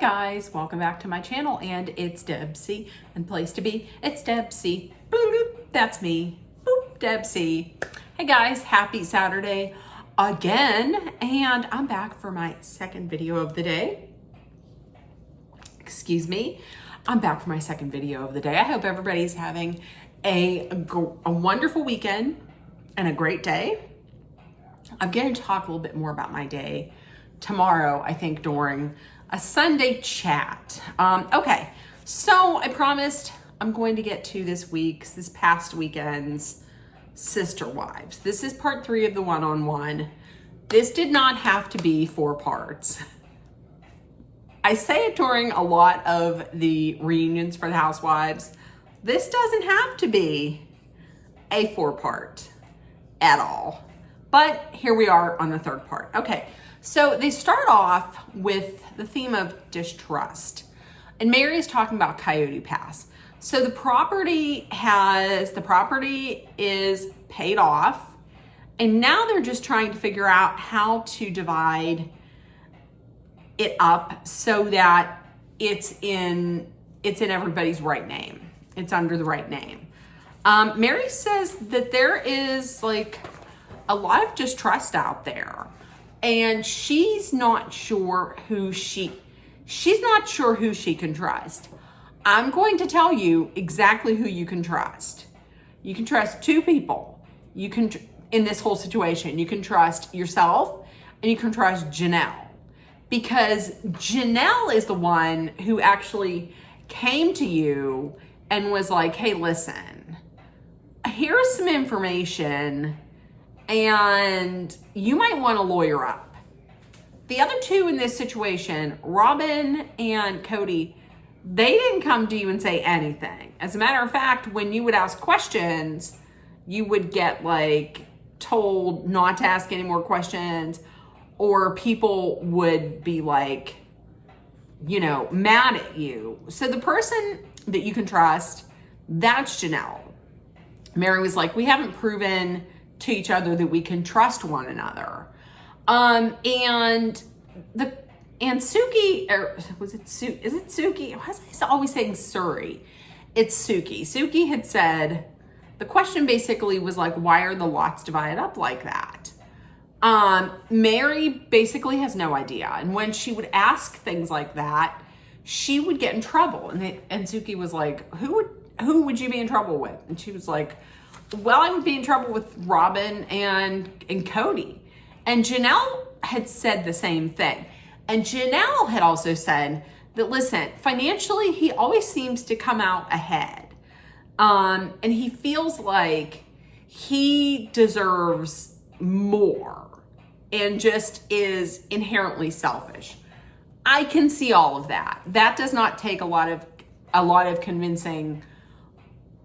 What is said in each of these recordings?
guys, welcome back to my channel, and it's Debsy, and place to be, it's Debsy. Boop, boop, that's me. Boop, Debsy. Hey guys, happy Saturday again, and I'm back for my second video of the day. Excuse me, I'm back for my second video of the day. I hope everybody's having a wonderful weekend and a great day. I'm going to talk a little bit more about my day tomorrow, I think, during a Sunday chat. Okay, so I promised I'm going to get to this past weekend's Sister Wives. This is part 3 of the one-on-one. This did not have to be 4 parts. I say it during a lot of the reunions for the Housewives. This doesn't have to be a 4-part at all. But here we are on the 3rd part. Okay, so they start off with the theme of distrust. And Mary is talking about Coyote Pass. So the property is paid off. And now they're just trying to figure out how to divide it up so that it's in everybody's right name. It's under the right name. Mary says that there is like a lot of distrust out there, and she's not sure who she can trust. I'm going to tell you exactly who you can trust. You can trust 2 people. You can, in this whole situation, you can trust yourself and you can trust Janelle, because Janelle is the one who actually came to you and was like, hey, listen, here's some information and you might want to lawyer up. The other 2 in this situation, Robin and Cody, they didn't come to you and say anything. As a matter of fact, when you would ask questions, you would get like told not to ask any more questions, or people would be like, you know, mad at you. So the person that you can trust, that's Janelle. Mary was like, we haven't proven to each other that we can trust one another. And Suki, or was it Suki? Is it Suki? Why was I always saying Suri? It's Suki. Suki had said, the question basically was like, why are the lots divided up like that? Mary basically has no idea. And when she would ask things like that, she would get in trouble. And Suki was like, who would you be in trouble with? And she was like, well, I would be in trouble with Robin and Cody. And Janelle had said the same thing. And Janelle had also said that, listen, financially, he always seems to come out ahead. And he feels like he deserves more and just is inherently selfish. I can see all of that. That does not take a lot of convincing.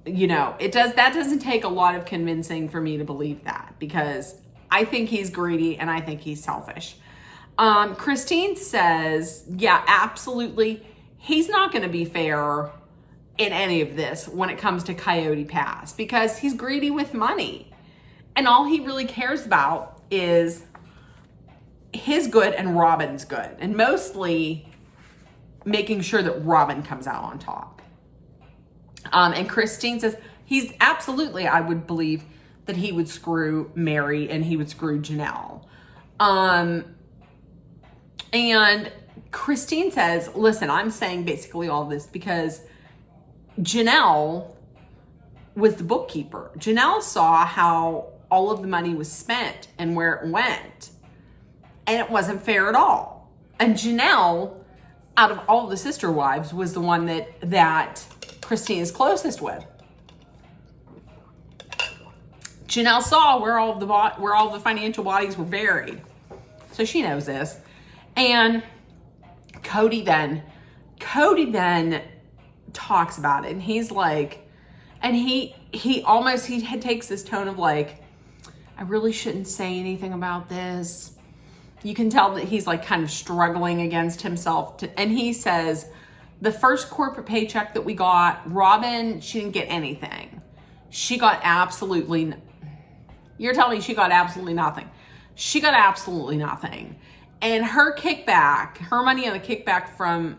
You know, that doesn't take a lot of convincing for me to believe that, because I think he's greedy and I think he's selfish. Christine says, yeah, absolutely. He's not going to be fair in any of this when it comes to Coyote Pass, because he's greedy with money. And all he really cares about is his good and Robin's good, and mostly making sure that Robin comes out on top. And Christine says he's absolutely, I would believe that he would screw Mary and he would screw Janelle. And Christine says, listen, I'm saying basically all this because Janelle was the bookkeeper. Janelle saw how all of the money was spent and where it went, and it wasn't fair at all. And Janelle, out of all the sister wives, was the one that Christine is closest with. Janelle saw where all the financial bodies were buried, so she knows this. And Cody then talks about it, and he's like, and he takes this tone of like, I really shouldn't say anything about this. You can tell that he's like kind of struggling against himself, and he says, the first corporate paycheck that we got, Robin, she didn't get anything. She got absolutely, you're telling me she got absolutely nothing. She got absolutely nothing. And her kickback, her money on the kickback from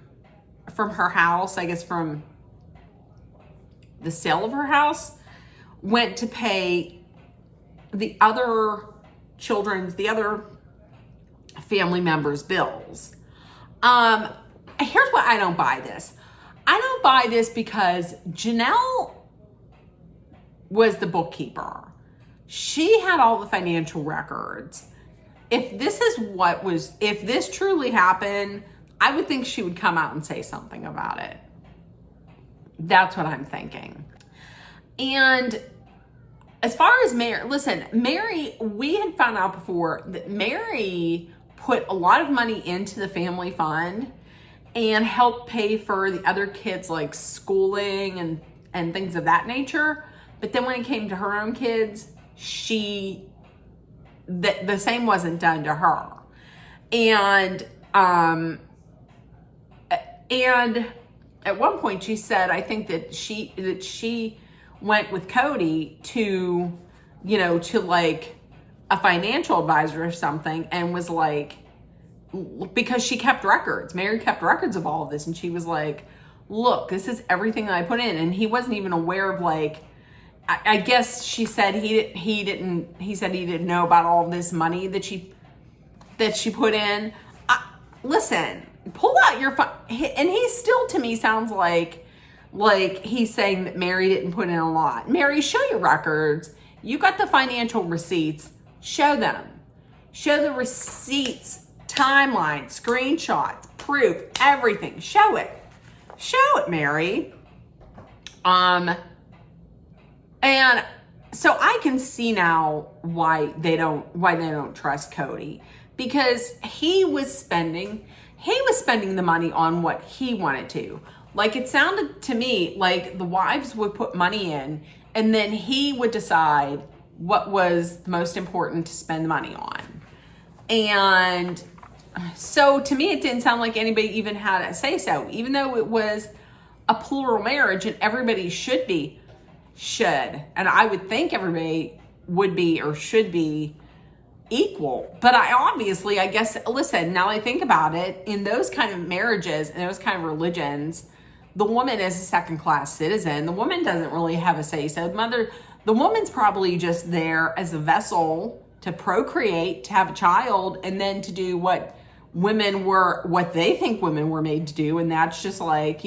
from her house, I guess from the sale of her house, went to pay the other family members' bills. Here's why I don't buy this. I don't buy this because Janelle was the bookkeeper. She had all the financial records. If this truly happened, I would think she would come out and say something about it. That's what I'm thinking. And as far as Mary, we had found out before that Mary put a lot of money into the family fund and helped pay for the other kids' like schooling and things of that nature. But then when it came to her own kids, the same wasn't done to her. And at one point she said, I think that she went with Cody to like a financial advisor or something, and was like, because she kept records. Mary kept records of all of this, and she was like, look, this is everything that I put in. And he wasn't even aware of, like, I guess she said he didn't know about all of this money that she put in. Listen, pull out your phone. And he still, to me, sounds like he's saying that Mary didn't put in a lot. Mary, show your records. You got the financial receipts. Show them. Show the receipts, timeline, screenshots, proof, everything. Show it. Show it, Mary. And so I can see now why they don't trust Cody, because he was spending the money on what he wanted to. Like, it sounded to me like the wives would put money in, and then he would decide what was the most important to spend the money on. And so to me, it didn't sound like anybody even had a say so, even though it was a plural marriage and everybody should, and I would think everybody would be or should be equal. But I guess, listen, now I think about it, in those kind of marriages and those kind of religions, the woman is a second-class citizen. The woman doesn't really have a say-so. The woman's probably just there as a vessel to procreate, to have a child, and then to do what they think women were made to do. And that's just like,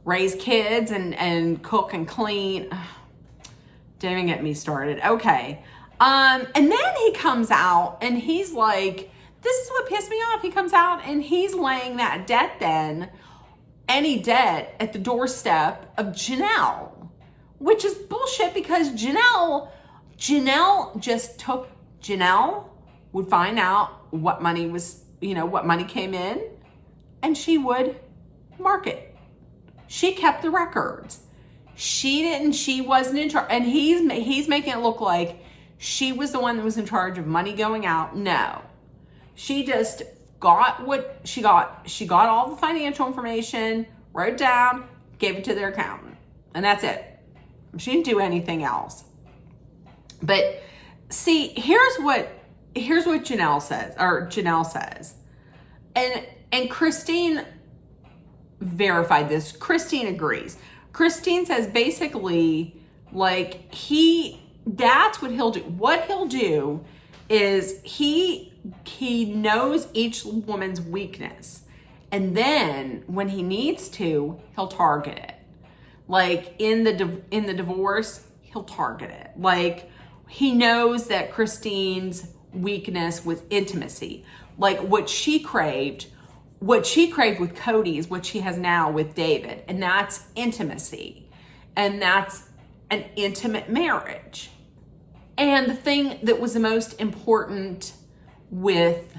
raise kids and cook and clean. Don't even get me started. Okay. And then he comes out and he's like, this is what pissed me off. He comes out and he's laying that debt then, any debt, at the doorstep of Janelle, which is bullshit, because Janelle would find out what money was, what money came in, and she would mark it. She kept the records. She wasn't in charge. And he's making it look like she was the one that was in charge of money going out. No. She just got what she got. She got all the financial information, wrote it down, gave it to their accountant. And that's it. She didn't do anything else. But see, here's what Janelle says. And Christine verified this. Christine agrees. Christine says basically, like, that's what he'll do. What he'll do is he knows each woman's weakness, and then when he needs to, he'll target it. Like in the divorce, he'll target it. Like, he knows that Christine's weakness was intimacy. Like what she craved with Cody is what she has now with David, and that's intimacy, and that's an intimate marriage. And the thing that was the most important with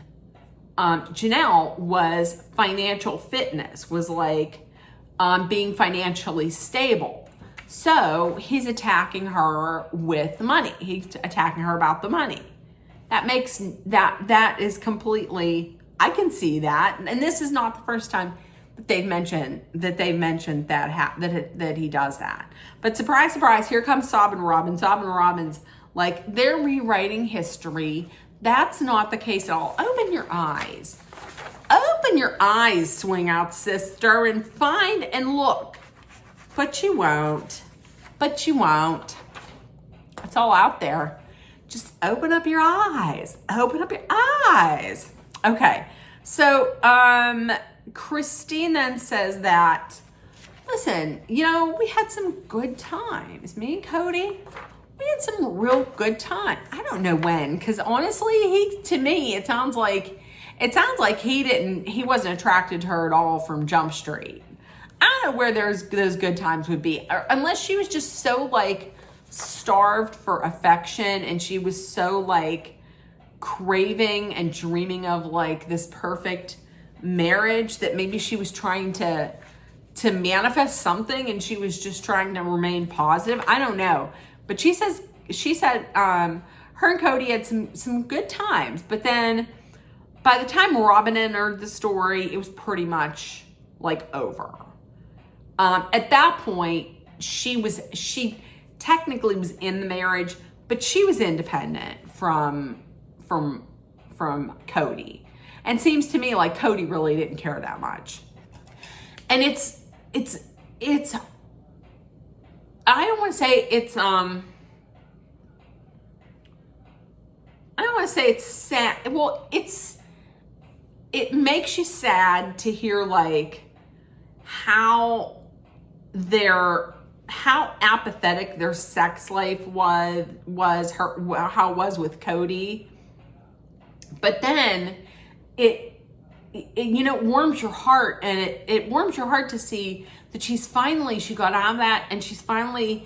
Janelle was financial fitness, was like being financially stable. So he's attacking her with the money. He's attacking her about the money. That is completely, I can see that. And this is not the first time that they've mentioned that he does that. But surprise, surprise, here comes Sob and Robin. Sob and Robin's like, they're rewriting history. That's not the case at all. Open your eyes. Open your eyes, swing out sister, and find and look. But you won't. But you won't. It's all out there. Just open up your eyes. Open up your eyes. Okay. So, Christine then says that, listen, you know, we had some good times. Me and Cody, we had some real good time. I don't know when, because honestly, to me, it sounds like he wasn't attracted to her at all from Jump Street. I don't know where those good times would be, unless she was just so like starved for affection, and she was so like craving and dreaming of like this perfect marriage that maybe she was trying to manifest something, and she was just trying to remain positive. I don't know, but she said her and Cody had some good times, but then by the time Robin entered the story, it was pretty much like over. At that point, she technically was in the marriage, but she was independent from Cody. And seems to me like Cody really didn't care that much. And it's I don't want to say it's I don't want to say it's sad. Well, it makes you sad to hear like how apathetic their sex life was how it was with Cody. But then it you know, warms your heart, and it warms your heart to see that she got out of that, and she's finally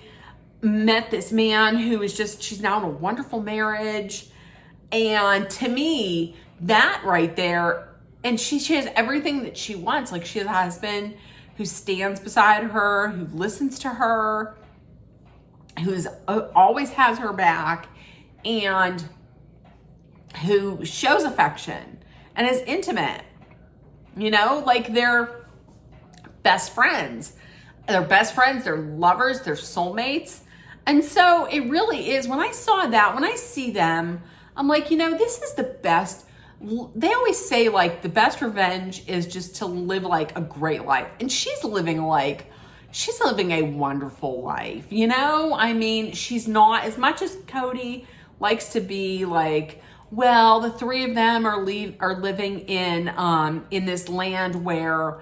met this man who is she's now in a wonderful marriage. And to me, that right there, and she has everything that she wants. Like, she has a husband who stands beside her, who listens to her, who's always has her back, and who shows affection and is intimate. You know, like they're best friends. They're best friends, they're lovers, they're soulmates. And so it really is, when I see them, I'm like, you know, this is the best. They always say like the best revenge is just to live like a great life. And she's living a wonderful life, you know? I mean, she's not, as much as Cody likes to be like, well, the three of them are living in this land where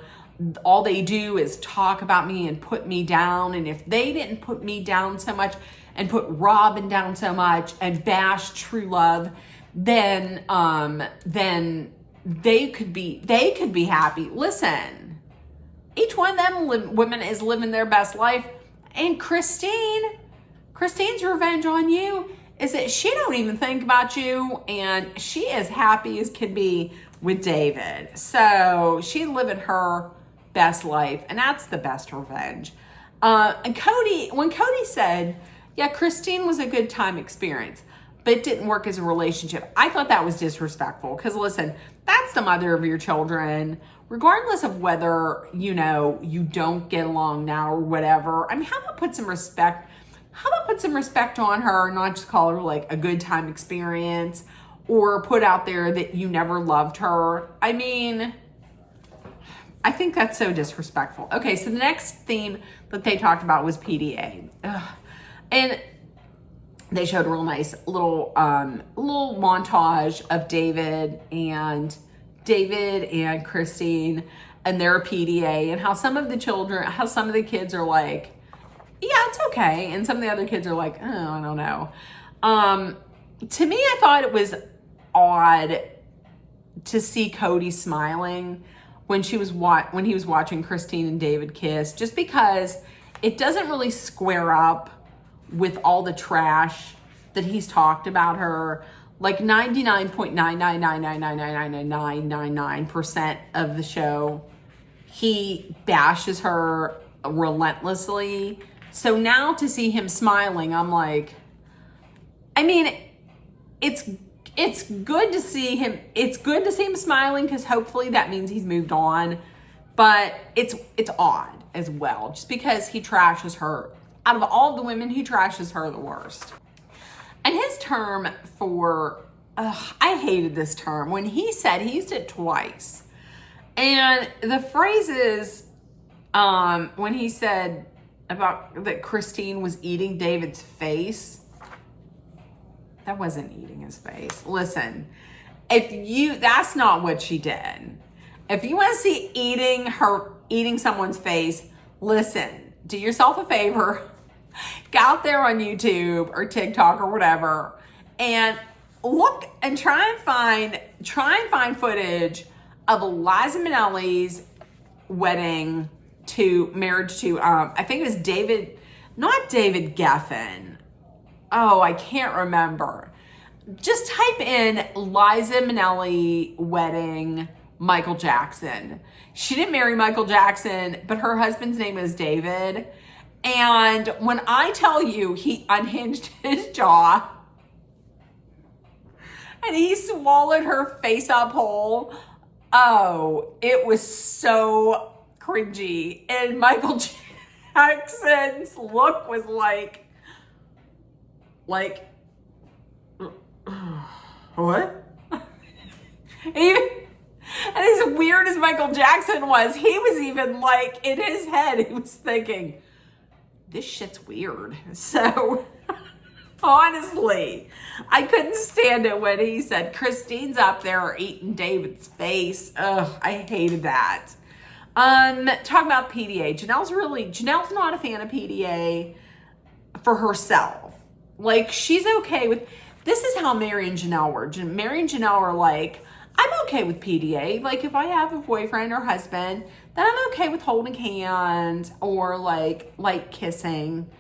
all they do is talk about me and put me down. And if they didn't put me down so much and put Robin down so much and bash true love, then they could be happy. Listen, each one of them women is living their best life. And Christine's revenge on you is that she don't even think about you, and she is happy as can be with David. So she's living her best life, and that's the best revenge. And when Cody said, yeah, Christine was a good time experience, but it didn't work as a relationship, I thought that was disrespectful. Because listen, that's the mother of your children, regardless of whether, you know, you don't get along now or whatever. I mean, how about put some respect on her, and not just call her like a good time experience, or put out there that you never loved her. I mean, I think that's so disrespectful. Okay, so the next theme that they talked about was PDA. Ugh. And they showed a real nice little montage of David and Christine and their PDA, and how some of the kids are like, yeah, it's okay. And some of the other kids are like, oh, I don't know. To me, I thought it was odd to see Cody smiling when he was watching Christine and David kiss, just because it doesn't really square up with all the trash that he's talked about her. Like 99.999999999% of the show, he bashes her relentlessly. So now to see him smiling, I'm like, I mean, it's good to see him. It's good to see him smiling, because hopefully that means he's moved on. But it's odd as well, just because he trashes her. Out of all the women, he trashes her the worst. And his term for, I hated this term. When he used it twice. And the phrase is, when he said about that Christine was eating David's face, that wasn't eating his face. Listen, that's not what she did. If you want to see eating someone's face, listen, do yourself a favor, go out there on YouTube or TikTok or whatever, and look and try and find footage of Liza Minnelli's marriage to I think it was not David Geffen. Oh, I can't remember. Just type in Liza Minnelli wedding Michael Jackson. She didn't marry Michael Jackson, but her husband's name is David. And when I tell you he unhinged his jaw and he swallowed her face up whole, oh, it was so cringy. And Michael Jackson's look was like, what? And as weird as Michael Jackson was, he was even like, in his head, he was thinking, this shit's weird. So, honestly, I couldn't stand it when he said, Christine's up there eating David's face. Ugh, I hated that. Talking about PDA. Janelle's not a fan of PDA for herself. Like, she's okay with, this is how Mary and Janelle were. Mary and Janelle are like, I'm okay with PDA. Like, if I have a boyfriend or husband, then I'm okay with holding hands or like kissing.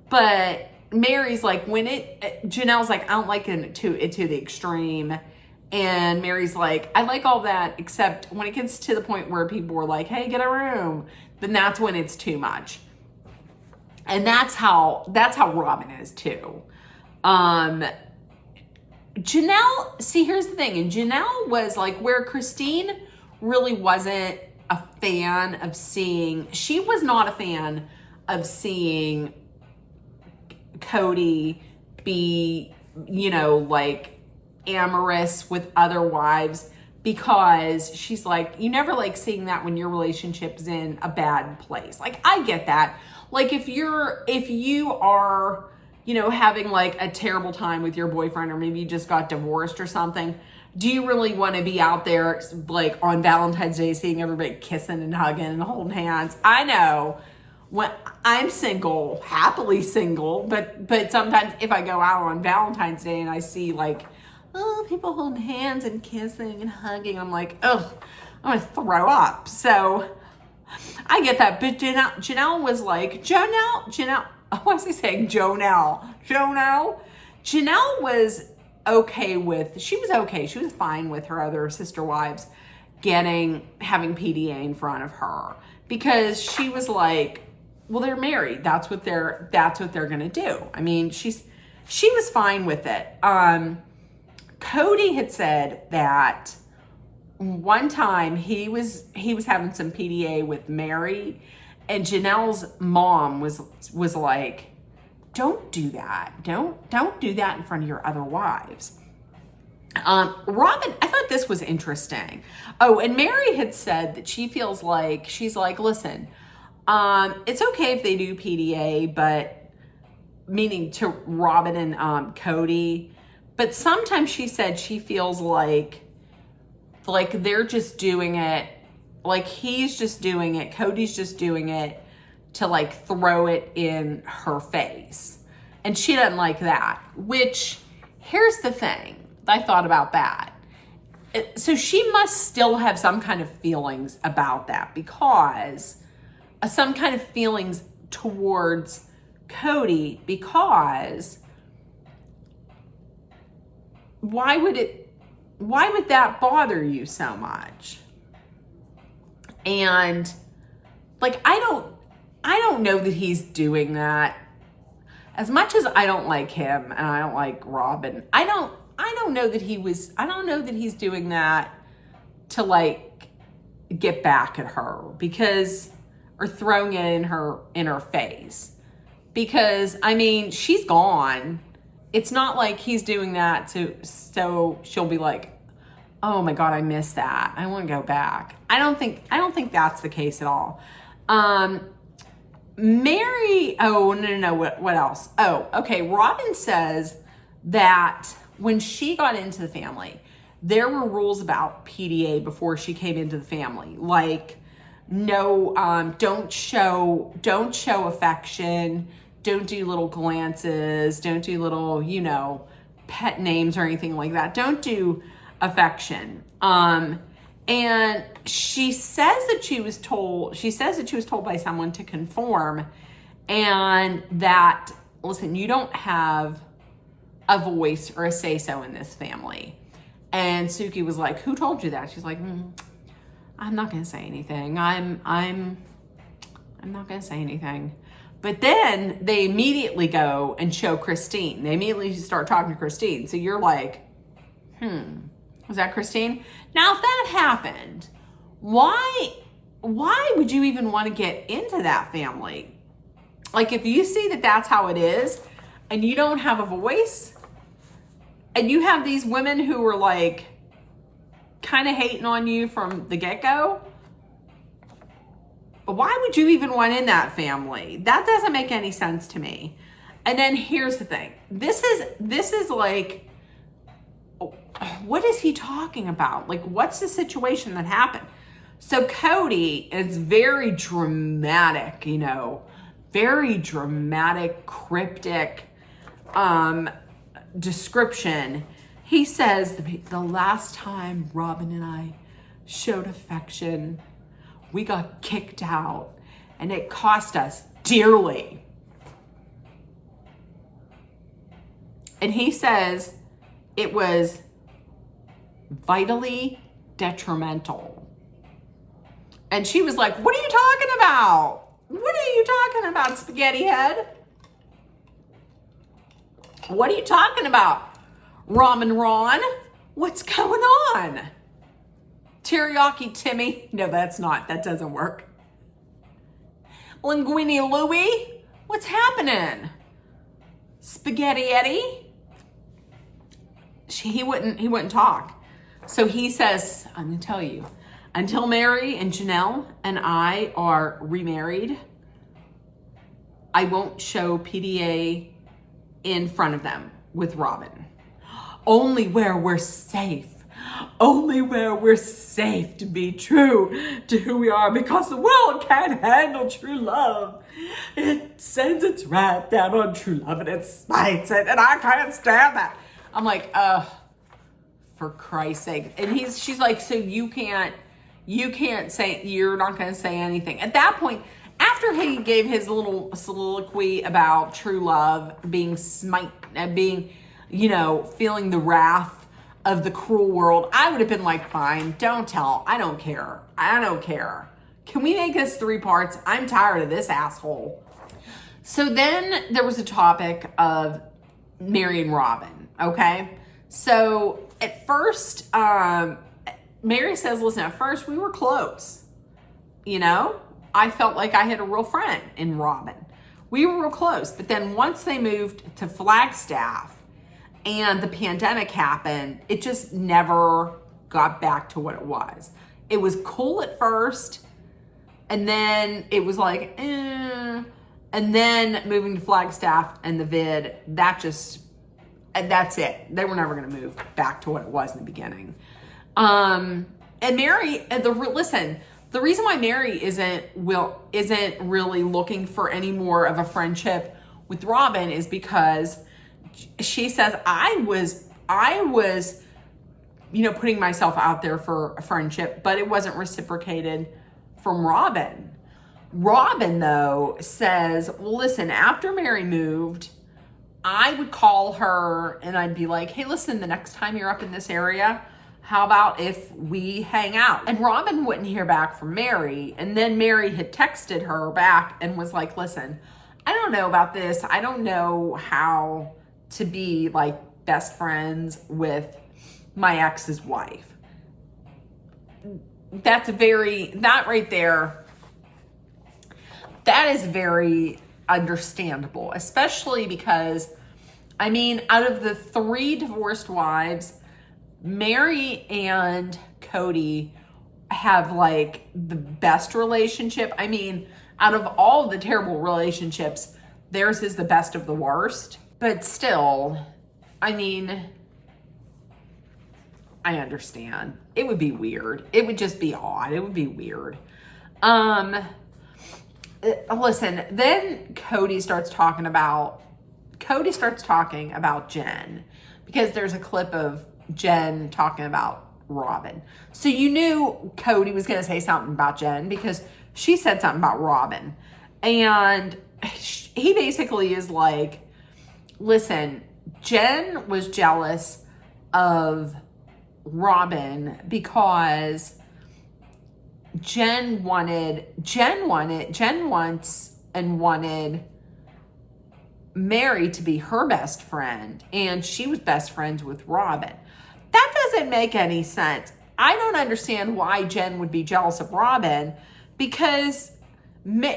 But Mary's like, Janelle's like, I don't like it to the extreme. And Mary's like, I like all that, except when it gets to the point where people are like, hey, get a room, then that's when it's too much. And that's how Robin is too. Janelle, see, here's the thing. And Janelle was like, where Christine really wasn't a fan of seeing, she was not a fan of seeing Cody be, like amorous with other wives, because she's like, you never like seeing that when your relationship's in a bad place. Like, I get that. Like, if you are, having like a terrible time with your boyfriend, or maybe you just got divorced or something, do you really want to be out there like on Valentine's Day seeing everybody kissing and hugging and holding hands? I know when I'm single, happily single, but sometimes if I go out on Valentine's Day and I see like, oh, people holding hands and kissing and hugging, I'm like, ugh, I'm gonna throw up. So I get that. But Janelle was like, Janelle, why was I saying Janelle? Janelle was okay with, she was fine with her other sister wives having PDA in front of her, because she was like, well, they're married. That's what they're gonna do. I mean, she was fine with it. Cody had said that one time he was having some PDA with Mary, and Janelle's mom was like, don't do that. Don't do that in front of your other wives. Robin, I thought this was interesting. Oh, and Mary had said that she feels like, she's like, listen, it's okay if they do PDA, but meaning to Robin and Cody, but sometimes she said she feels like they're just doing it, like he's just doing it, Cody's just doing it to like throw it in her face. And she doesn't like that, which, here's the thing. I thought about that. So she must still have some kind of feelings about that, because some kind of feelings towards Cody, because why would that bother you so much? And like, I don't know that he's doing that. As much as I don't like him and I don't like Robin, I don't know that he's doing that to like get back at her, because, or throwing it in her face, because I mean, she's gone. It's not like he's doing that so she'll be like, Oh my God, I missed that. I want to go back. I don't think that's the case at all. Mary, oh, no. What else? Oh, okay. Robin says that when she got into the family, there were rules about PDA before she came into the family. Like, no, don't show affection. Don't do little glances. Don't do little, pet names or anything like that. Don't do affection. And she says that she was told by someone to conform, and that, listen, you don't have a voice or a say-so in this family. And Suki was like, who told you that? She's like, I'm not going to say anything. I'm not going to say anything. But then they immediately go and show Christine. They immediately start talking to Christine. So you're like, was that Christine? Now, if that happened, why would you even want to get into that family? Like, if you see that that's how it is and you don't have a voice and you have these women who are like kind of hating on you from the get-go, why would you even want in that family? That doesn't make any sense to me. And then here's the thing. This is like, what is he talking about? Like, what's the situation that happened? So Cody is very dramatic, very dramatic, cryptic description. He says, the last time Robin and I showed affection, we got kicked out and it cost us dearly. And he says it was vitally detrimental. And she was like, what are you talking about? What are you talking about, spaghetti head? What are you talking about, Ramen Ron? What's going on? Teriyaki Timmy? No, that doesn't work. Linguini Louie? What's happening? Spaghetti Eddie? He wouldn't talk. So he says, I'm going to tell you, until Mary and Janelle and I are remarried, I won't show PDA in front of them with Robin. Only where we're safe. Only where we're safe to be true to who we are, because the world can't handle true love. It sends its wrath down on true love and it smites it, and I can't stand that. I'm like, for Christ's sake. And she's like, so you can't say, you're not going to say anything. At that point, after he gave his little soliloquy about true love, being feeling the wrath of the cruel world, I would have been like, fine, don't tell. I don't care. Can we make this 3 parts? I'm tired of this asshole. So then there was a topic of Mary and Robin, okay? So at first, Mary says, listen, at first we were close. I felt like I had a real friend in Robin. We were real close. But then once they moved to Flagstaff and the pandemic happened, it just never got back to what it was. It was cool at first, and then it was like, and then moving to Flagstaff and the vid, that's it. They were never going to move back to what it was in the beginning. And Mary, the reason why Mary isn't really looking for any more of a friendship with Robin is because she says, I was putting myself out there for a friendship, but it wasn't reciprocated from Robin. Robin, though, says, well, listen, after Mary moved, I would call her and I'd be like, hey, listen, the next time you're up in this area, how about if we hang out? And Robin wouldn't hear back from Mary. And then Mary had texted her back and was like, listen, I don't know about this. I don't know how to be like best friends with my ex's wife. That right there, that is very understandable, especially because, out of the 3 divorced wives, Mary and Cody have like the best relationship. I mean, out of all the terrible relationships, theirs is the best of the worst. But still, I mean, I understand. It would be weird. It would just be odd. It would be weird. Listen, then Cody starts talking about Jen, because there's a clip of Jen talking about Robin. So you knew Cody was going to say something about Jen because she said something about Robin. And he basically is like, listen, Jen was jealous of Robin because Jen wanted Mary to be her best friend, and she was best friends with Robin. That doesn't make any sense. I don't understand why Jen would be jealous of Robin, because Jen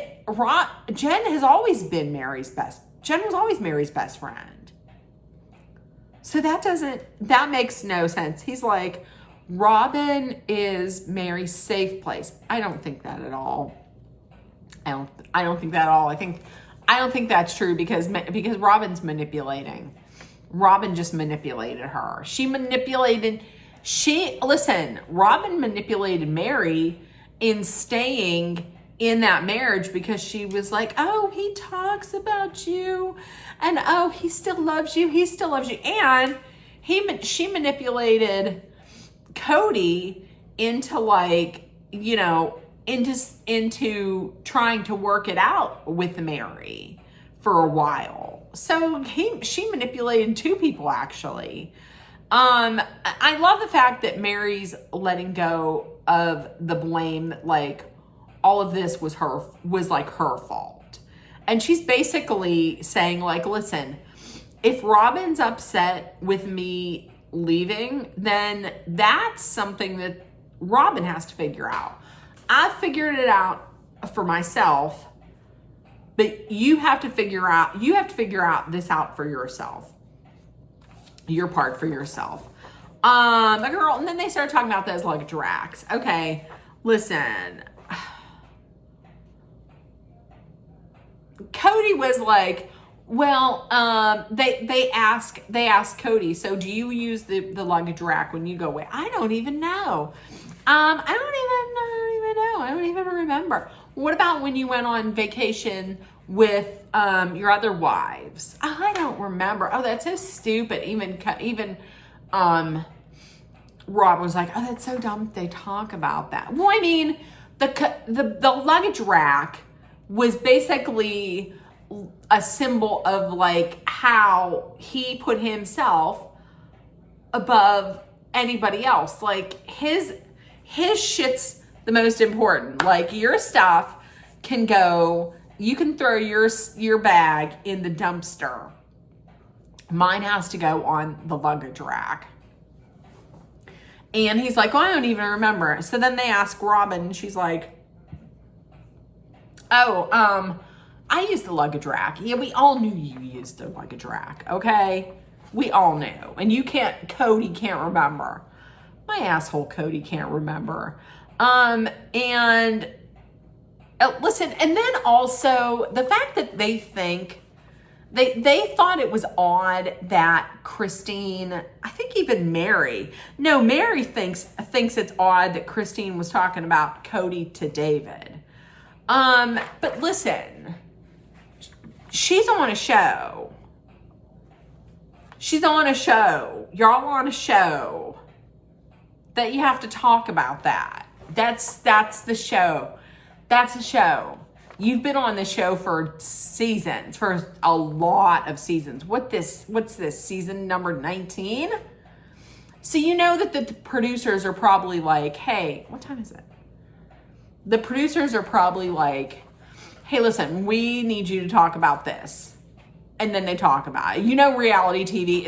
has always been Jen was always Mary's best friend. So that makes no sense. He's like, Robin is Mary's safe place. I don't think that at all. I don't think that at all. I don't think that's true because Robin's manipulating. Robin just manipulated her. Robin manipulated Mary in staying in that marriage because she was like, oh, he talks about you, and oh, he still loves you. And she manipulated Cody into like, into trying to work it out with Mary for a while. So she manipulated two people, actually. I love the fact that Mary's letting go of the blame, like all of this was like her fault. And she's basically saying like, listen, if Robin's upset with me leaving, then that's something that Robin has to figure out. I figured it out for myself, but you have to figure out this out for yourself. Your part for yourself. And then they started talking about those luggage racks. Okay, listen. Cody was like, well, they asked Cody, so do you use the luggage rack when you go away? I don't even know. I don't even remember. What about when you went on vacation with your other wives? I don't remember. Oh, that's so stupid. Even Rob was like, oh, that's so dumb they talk about that. Well, I mean, the luggage rack was basically a symbol of like how he put himself above anybody else. Like his shit's the most important. Like your stuff can go, you can throw your bag in the dumpster. Mine has to go on the luggage rack. And he's like, well, I don't even remember. So then they ask Robin, and she's like, oh, I used the luggage rack. Yeah, we all knew you used the luggage rack, okay? We all knew. And Cody can't remember. My asshole Cody can't remember. Listen, and then also the fact that they think, they thought it was odd that Christine, I think even Mary thinks it's odd that Christine was talking about Cody to David. But listen, she's on a show. Y'all on a show that you have to talk about that. That's the show. That's a show. You've been on the show for seasons, for a lot of seasons. What's this, season number 19? So you know that the producers are probably like, hey, what time is it? The producers are probably like, hey, listen, we need you to talk about this. And then they talk about it. You know, reality TV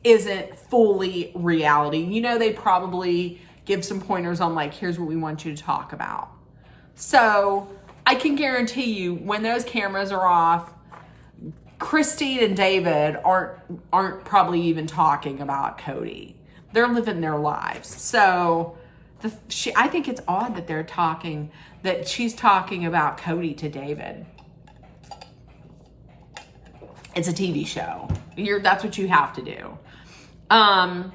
isn't fully reality. You know, they probably give some pointers on like, here's what we want you to talk about. So I can guarantee you when those cameras are off, Christine and David aren't probably even talking about Cody. They're living their lives. So I think it's odd that she's talking about Cody to David. It's a TV show. That's what you have to do. And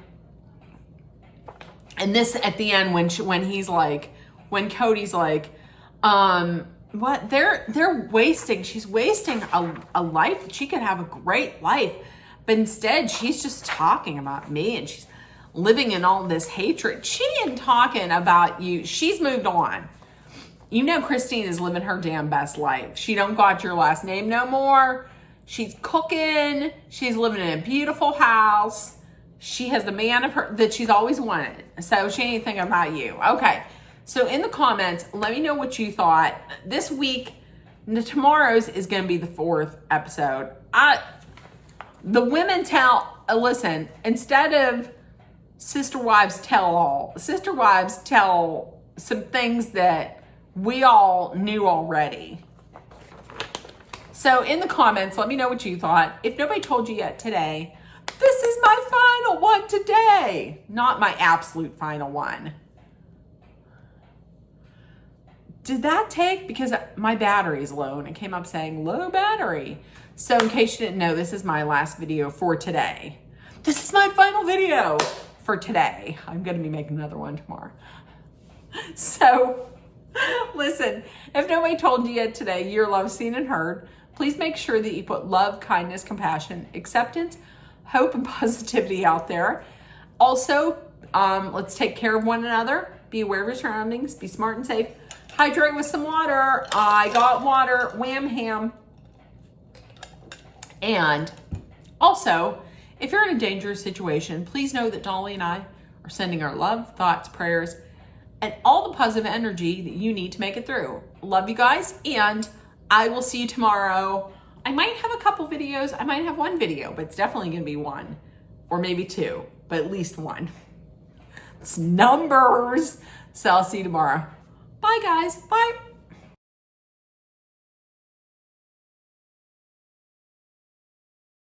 this at the end when Cody's like, what they're wasting. She's wasting a life. She could have a great life, but instead she's just talking about me, and she's living in all this hatred. She ain't talking about you. She's moved on. You know, Christine is living her damn best life. She don't got your last name no more. She's cooking. She's living in a beautiful house. She has the man of her that she's always wanted. So she ain't thinking about you. Okay. So in the comments, let me know what you thought. This week, tomorrow's is going to be the 4th episode. The women listen, instead of Sister Wives tell all, Sister Wives tell some things that we all knew already. So in the comments, let me know what you thought. If nobody told you yet today, this is my final one today. Not my absolute final one. Did that take? Because my battery's low and it came up saying low battery. So in case you didn't know, this is my last video for today. This is my final video for today. I'm going to be making another one tomorrow. So listen, if nobody told you yet today, you're loved, seen, and heard. Please make sure that you put love, kindness, compassion, acceptance, hope, and positivity out there. Also, let's take care of one another. Be aware of your surroundings. Be smart and safe. Hydrate with some water. I got water. Wham ham. And also, if you're in a dangerous situation, please know that Dolly and I are sending our love, thoughts, prayers, and all the positive energy that you need to make it through. Love you guys, and I will see you tomorrow. I might have a couple videos. I might have one video, but it's definitely going to be one, or maybe two, but at least one. It's numbers. So I'll see you tomorrow. Bye, guys. Bye.